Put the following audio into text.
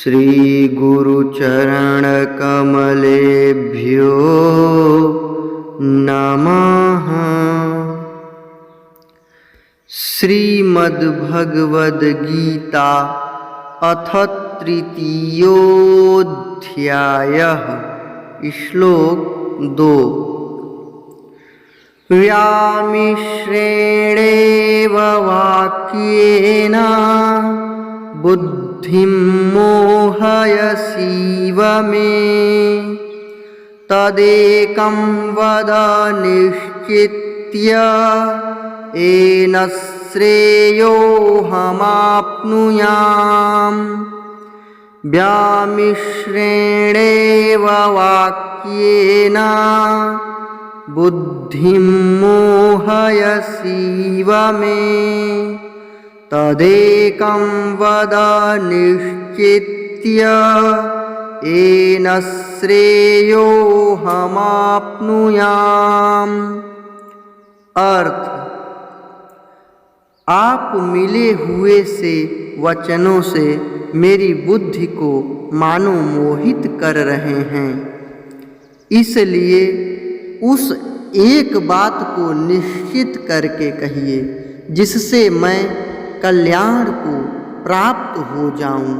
श्रीगुरुचरणकमलेभ्यो नमः। श्रीमद्भगवद्गीता अथ तृतीयोऽध्यायः। श्लोक 2। व्यामिश्रेणेव वाक्येन बुद्धिं मोहयसीव मे तदेकं वद निश्चित्य येन श्रेयोऽहमाप्नुयाम्। व्यामिश्रेणेव वाक्येन बुद्धिं मोहयसीव मे तदेकं वद निश्चित्य येन श्रेयोऽहमाप्नुयाम्। अर्थ: आप मिले हुए से वचनों से मेरी बुद्धि को मानो मोहित कर रहे हैं, इसलिए उस एक बात को निश्चित करके कहिए जिससे मैं कल्याण को प्राप्त हो जाऊं।